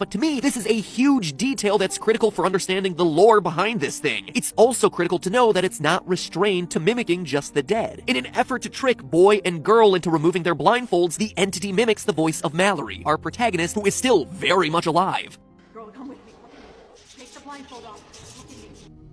but to me, this is a huge detail that's critical for understanding the lore behind this thing. It's also critical to know that it's not restrained to mimicking just the dead. In an effort to trick boy and girl into removing their blindfolds, the entity mimics the voice of Mallory, our protagonist, who is still very much alive. Girl, come with me. Take the blindfold off. Look at me.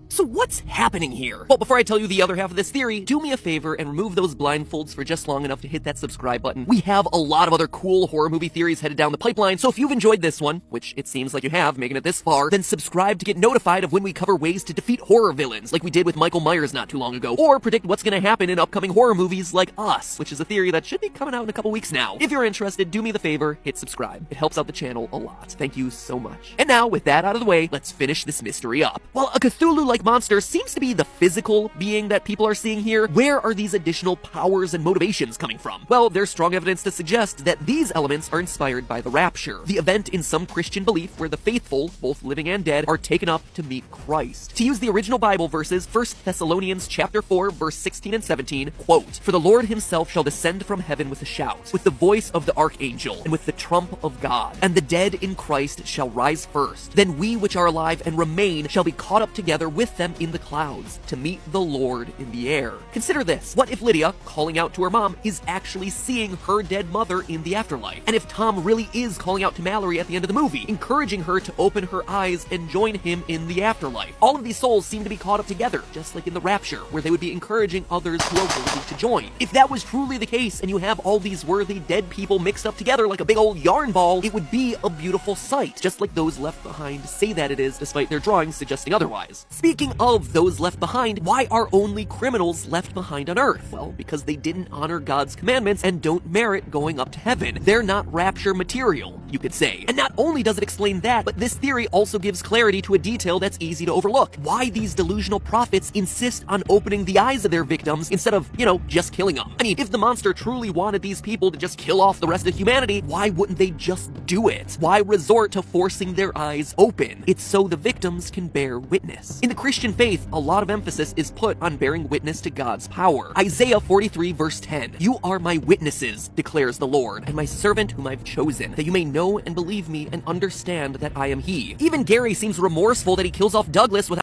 So what's happening here? Well, before I tell you the other half of this theory, do me a favor and remove those blindfolds for just long enough to hit that subscribe button. We have a lot of other cool horror movie theories headed down the pipeline, so if you've enjoyed this one, which it seems like you have, making it this far, then subscribe to get notified of when we cover ways to defeat horror villains, like we did with Michael Myers not too long ago, or predict what's gonna happen in upcoming horror movies like Us, which is a theory that should be coming out in a couple weeks now. If you're interested, do me the favor, hit subscribe. It helps out the channel a lot. Thank you so much. And now, with that out of the way, let's finish this mystery up. While a Cthulhu-like monster seems to be the physical being that people are seeing here, where are these additional powers and motivations coming from? Well, there's strong evidence to suggest that these elements are inspired by the rapture, the event in some Christian belief where the faithful, both living and dead, are taken up to meet Christ. To use the original Bible verses, 1 Thessalonians chapter 4, verse 16 and 17, quote, "For the Lord himself shall descend from heaven with a shout, with the voice of the archangel, and with the trump of God, and the dead in Christ shall rise first. Then we which are alive and remain shall be caught up together with them in the clouds, to meet the Lord in the air." Consider this. What if Lydia, calling out to her mom, is actually seeing her dead mother in the afterlife? And if Tom really is calling out to Mallory at the end of the movie, encouraging her to open her eyes and join him in the afterlife? All of these souls seem to be caught up together, just like in the rapture, where they would be encouraging others who are worthy to join. If that was truly the case, and you have all these worthy dead people mixed up together like a big old yarn ball, it would be a beautiful sight, just like those left behind say that it is, despite their drawings suggesting otherwise. Speaking of those left behind, why are only criminals left behind on Earth? Well, because they didn't honor God's commandments and don't merit going up to heaven. They're not rapture material, you could say. And not only does it explain that, but this theory also gives clarity to a detail that's easy to overlook. Why these delusional prophets insist on opening the eyes of their victims instead of, just killing them. I mean, if the monster truly wanted these people to just kill off the rest of humanity, why wouldn't they just do it? Why resort to forcing their eyes open? It's so the victims can bear witness. In the Christian faith, a lot of emphasis is put on bearing witness to God's power. Isaiah 43 verse 10, "You are my witnesses, declares the Lord, and my servant whom I've chosen, that you may know and believe me and understand that I am he." Even Gary seems remorseful that he kills off Douglas without